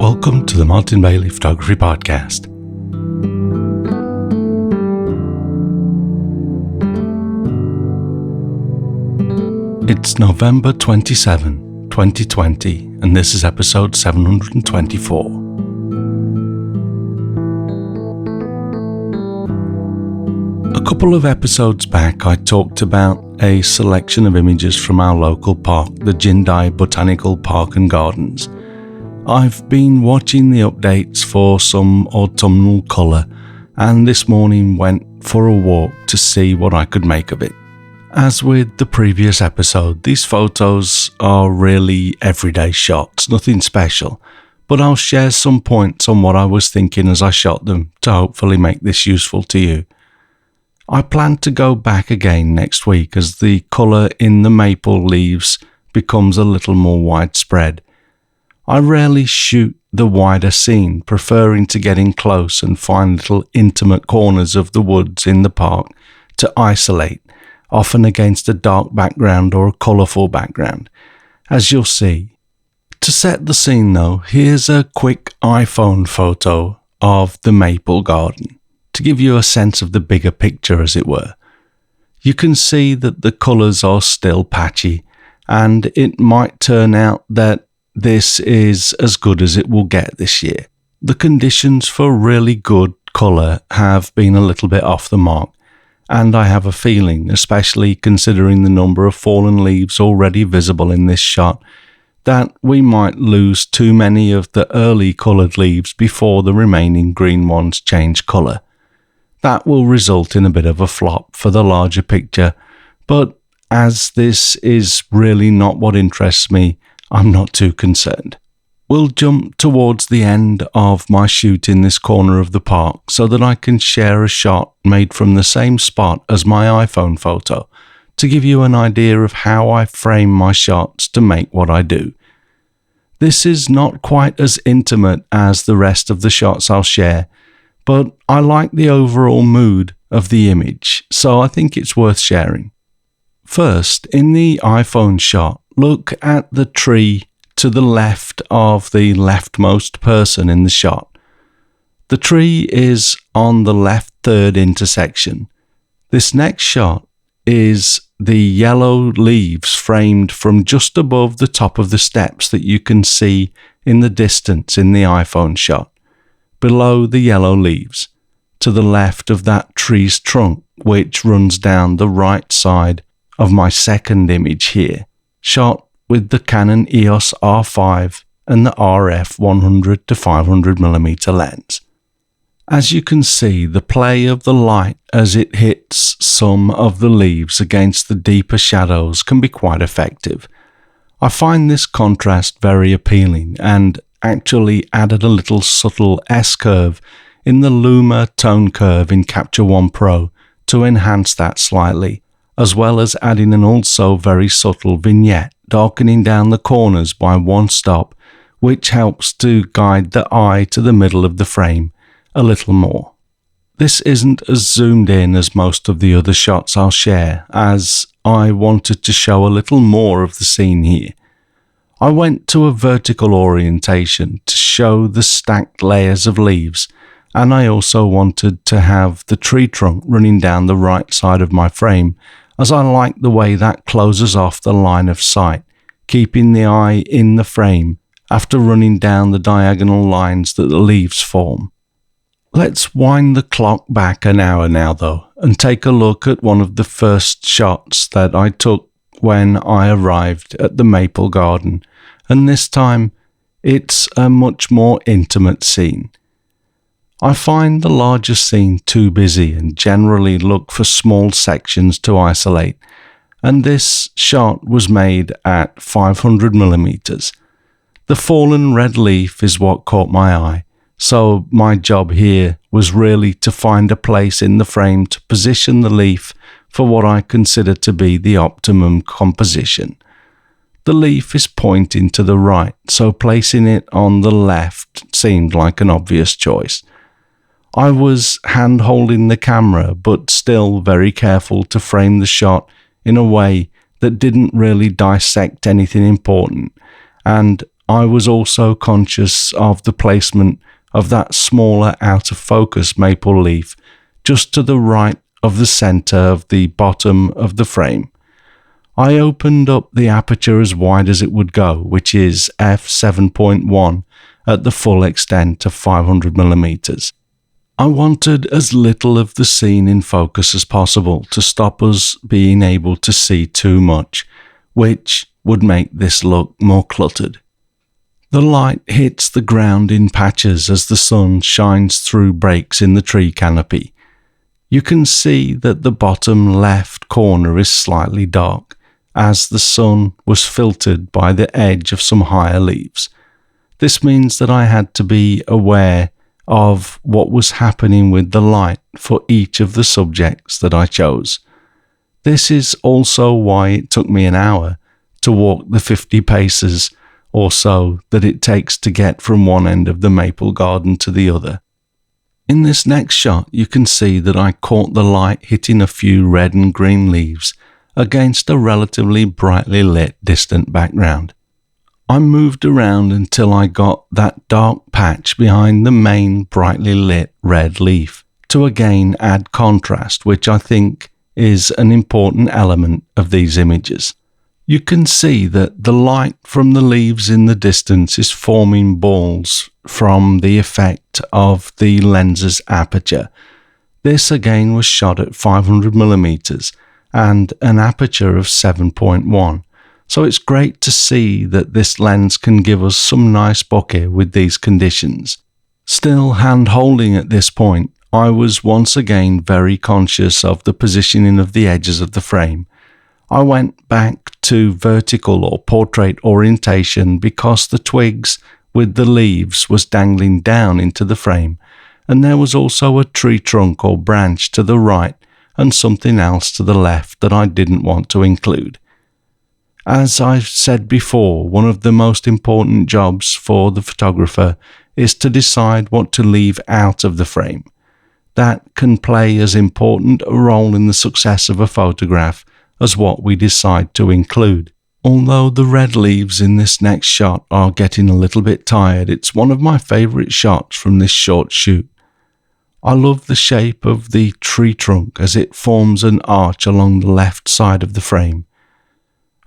Welcome to the Martin Bailey Photography Podcast. It's November 27, 2020, and this is episode 724. A couple of episodes back, I talked about a selection of images from our local park, the Jindai Botanical Park and Gardens. I've been watching the updates for some autumnal colour, and this morning went for a walk to see what I could make of it. As with the previous episode, these photos are really everyday shots, nothing special, but I'll share some points on what I was thinking as I shot them to hopefully make this useful to you. I plan to go back again next week as the colour in the maple leaves becomes a little more widespread. I rarely shoot the wider scene, preferring to get in close and find little intimate corners of the woods in the park to isolate, often against a dark background or a colourful background, as you'll see. To set the scene though, here's a quick iPhone photo of the maple garden, to give you a sense of the bigger picture as it were. You can see that the colours are still patchy, and it might turn out that this is as good as it will get this year. The conditions for really good colour have been a little bit off the mark, and I have a feeling, especially considering the number of fallen leaves already visible in this shot, that we might lose too many of the early coloured leaves before the remaining green ones change colour. That will result in a bit of a flop for the larger picture, but as this is really not what interests me, I'm not too concerned. We'll jump towards the end of my shoot in this corner of the park so that I can share a shot made from the same spot as my iPhone photo to give you an idea of how I frame my shots to make what I do. This is not quite as intimate as the rest of the shots I'll share, but I like the overall mood of the image, so I think it's worth sharing. First, in the iPhone shot, look at the tree to the left of the leftmost person in the shot. The tree is on the left third intersection. This next shot is the yellow leaves framed from just above the top of the steps that you can see in the distance in the iPhone shot, below the yellow leaves, to the left of that tree's trunk, which runs down the right side of my second image here, shot with the Canon EOS R5 and the RF 100 to 500mm lens. As you can see, the play of the light as it hits some of the leaves against the deeper shadows can be quite effective. I find this contrast very appealing and actually added a little subtle S-curve in the Luma tone curve in Capture One Pro to enhance that slightly, as well as adding an also very subtle vignette, darkening down the corners by one stop, which helps to guide the eye to the middle of the frame a little more. This isn't as zoomed in as most of the other shots I'll share, as I wanted to show a little more of the scene here. I went to a vertical orientation to show the stacked layers of leaves, and I also wanted to have the tree trunk running down the right side of my frame, as I like the way that closes off the line of sight, keeping the eye in the frame after running down the diagonal lines that the leaves form. Let's wind the clock back an hour now though, and take a look at one of the first shots that I took when I arrived at the Maple Garden, and this time it's a much more intimate scene. I find the larger scene too busy and generally look for small sections to isolate, and this shot was made at 500mm. The fallen red leaf is what caught my eye, so my job here was really to find a place in the frame to position the leaf for what I consider to be the optimum composition. The leaf is pointing to the right, so placing it on the left seemed like an obvious choice. I was hand-holding the camera, but still very careful to frame the shot in a way that didn't really dissect anything important, and I was also conscious of the placement of that smaller out of focus maple leaf just to the right of the center of the bottom of the frame. I opened up the aperture as wide as it would go, which is f7.1 at the full extent of 500mm. I wanted as little of the scene in focus as possible to stop us being able to see too much, which would make this look more cluttered. The light hits the ground in patches as the sun shines through breaks in the tree canopy. You can see that the bottom left corner is slightly dark, as the sun was filtered by the edge of some higher leaves. This means that I had to be aware of what was happening with the light for each of the subjects that I chose. This is also why it took me an hour to walk the 50 paces or so that it takes to get from one end of the maple garden to the other. In this next shot, you can see that I caught the light hitting a few red and green leaves against a relatively brightly lit distant background. I moved around until I got that dark patch behind the main brightly lit red leaf to again add contrast, which I think is an important element of these images. You can see that the light from the leaves in the distance is forming balls from the effect of the lens's aperture. This again was shot at 500mm and an aperture of 7.1. So it's great to see that this lens can give us some nice bokeh with these conditions. Still hand-holding at this point, I was once again very conscious of the positioning of the edges of the frame. I went back to vertical or portrait orientation because the twigs with the leaves was dangling down into the frame, and there was also a tree trunk or branch to the right and something else to the left that I didn't want to include. As I've said before, one of the most important jobs for the photographer is to decide what to leave out of the frame. That can play as important a role in the success of a photograph as what we decide to include. Although the red leaves in this next shot are getting a little bit tired, it's one of my favourite shots from this short shoot. I love the shape of the tree trunk as it forms an arch along the left side of the frame.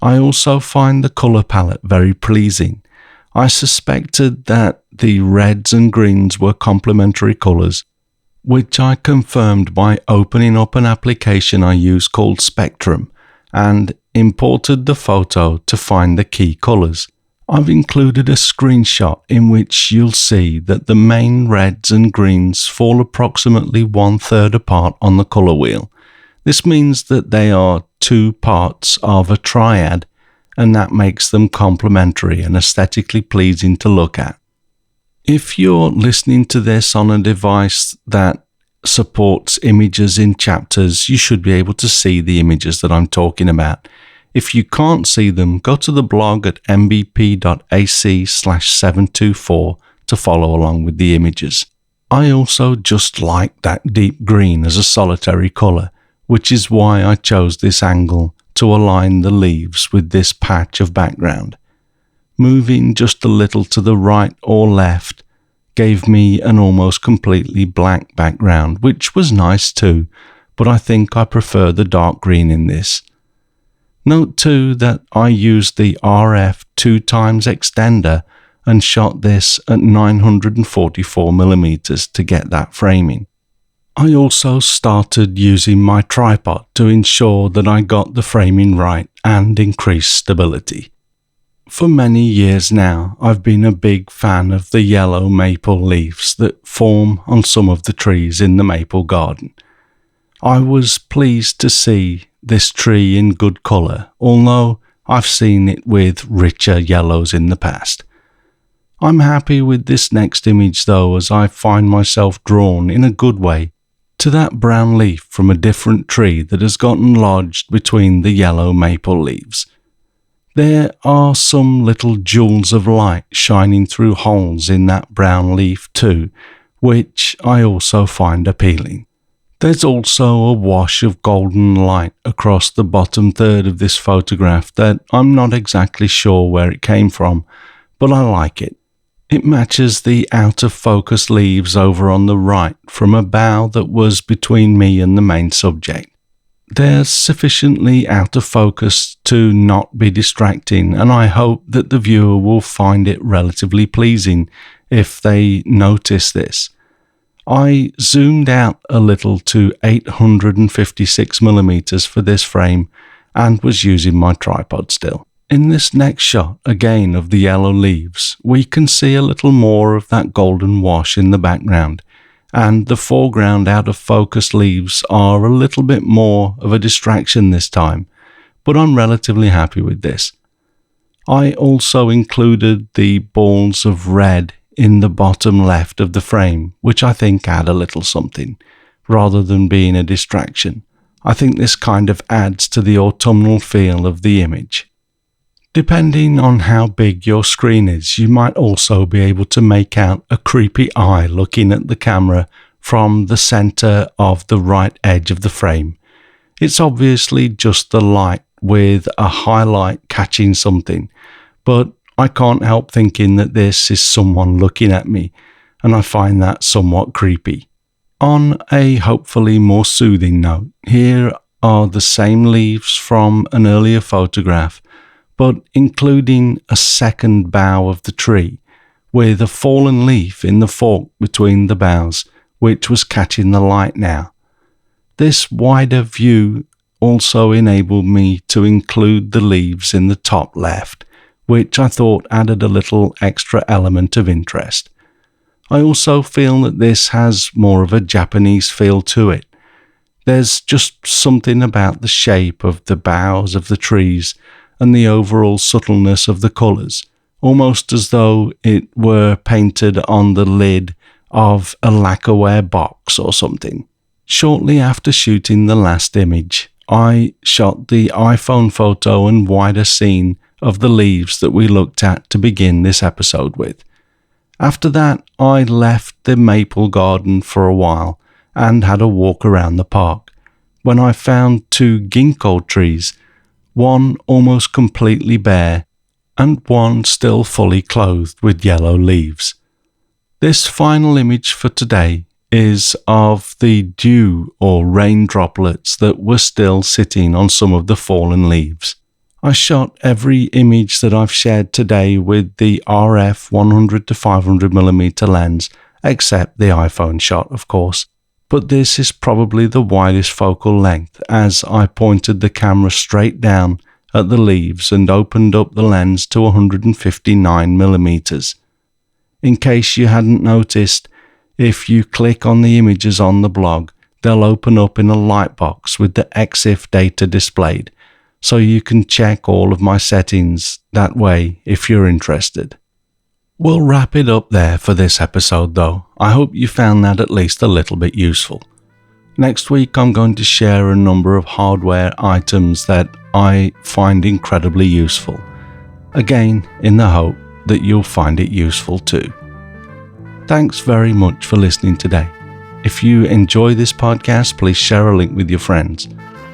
I also find the colour palette very pleasing. I suspected that the reds and greens were complementary colours, which I confirmed by opening up an application I use called Spectrum and imported the photo to find the key colours. I've included a screenshot in which you'll see that the main reds and greens fall approximately 1/3 apart on the colour wheel. This means that they are two parts of a triad, and that makes them complementary and aesthetically pleasing to look at. If you're listening to this on a device that supports images in chapters, you should be able to see the images that I'm talking about. If you can't see them, go to the blog at mbp.ac/724 to follow along with the images. I also just like that deep green as a solitary colour, which is why I chose this angle to align the leaves with this patch of background. Moving just a little to the right or left gave me an almost completely blank background, which was nice too, but I think I prefer the dark green in this. Note too that I used the RF 2x extender and shot this at 944mm to get that framing. I also started using my tripod to ensure that I got the framing right and increased stability. For many years now, I've been a big fan of the yellow maple leaves that form on some of the trees in the maple garden. I was pleased to see this tree in good colour, although I've seen it with richer yellows in the past. I'm happy with this next image though, as I find myself drawn in a good way to that brown leaf from a different tree that has gotten lodged between the yellow maple leaves. There are some little jewels of light shining through holes in that brown leaf too, which I also find appealing. There's also a wash of golden light across the bottom third of this photograph that I'm not exactly sure where it came from, but I like it. It matches the out of focus leaves over on the right from a bough that was between me and the main subject. They're sufficiently out of focus to not be distracting, and I hope that the viewer will find it relatively pleasing if they notice this. I zoomed out a little to 856mm for this frame and was using my tripod still. In this next shot, again of the yellow leaves, we can see a little more of that golden wash in the background, and the foreground out of focus leaves are a little bit more of a distraction this time, but I'm relatively happy with this. I also included the balls of red in the bottom left of the frame, which I think add a little something, rather than being a distraction. I think this kind of adds to the autumnal feel of the image. Depending on how big your screen is, you might also be able to make out a creepy eye looking at the camera from the center of the right edge of the frame. It's obviously just the light with a highlight catching something, but I can't help thinking that this is someone looking at me, and I find that somewhat creepy. On a hopefully more soothing note, here are the same leaves from an earlier photograph, but including a second bough of the tree, with a fallen leaf in the fork between the boughs, which was catching the light now. This wider view also enabled me to include the leaves in the top left, which I thought added a little extra element of interest. I also feel that this has more of a Japanese feel to it. There's just something about the shape of the boughs of the trees and the overall subtleness of the colours, almost as though it were painted on the lid of a lacquerware box or something. Shortly after shooting the last image, I shot the iPhone photo and wider scene of the leaves that we looked at to begin this episode with. After that, I left the maple garden for a while and had a walk around the park, when I found 2 ginkgo trees, one almost completely bare and one still fully clothed with yellow leaves. This final image for today is of the dew or rain droplets that were still sitting on some of the fallen leaves. I shot every image that I've shared today with the RF 100 to 500mm lens, except the iPhone shot, of course. But this is probably the widest focal length, as I pointed the camera straight down at the leaves and opened up the lens to 159mm. In case you hadn't noticed, if you click on the images on the blog, they'll open up in a lightbox with the EXIF data displayed, so you can check all of my settings that way if you're interested. We'll wrap it up there for this episode though. I hope you found that at least a little bit useful. Next week I'm going to share a number of hardware items that I find incredibly useful. Again, in the hope that you'll find it useful too. Thanks very much for listening today. If you enjoy this podcast, please share a link with your friends.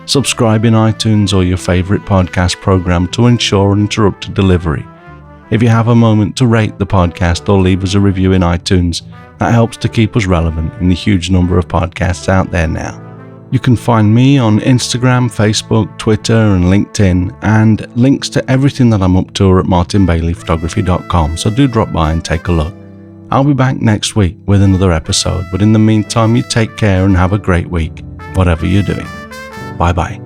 Subscribe in iTunes or your favorite podcast program to ensure uninterrupted delivery. If you have a moment to rate the podcast or leave us a review in iTunes, that helps to keep us relevant in the huge number of podcasts out there now. You can find me on Instagram, Facebook, Twitter and LinkedIn, and links to everything that I'm up to are at martinbaileyphotography.com, so do drop by and take a look. I'll be back next week with another episode, but in the meantime, you take care and have a great week, whatever you're doing. Bye-bye.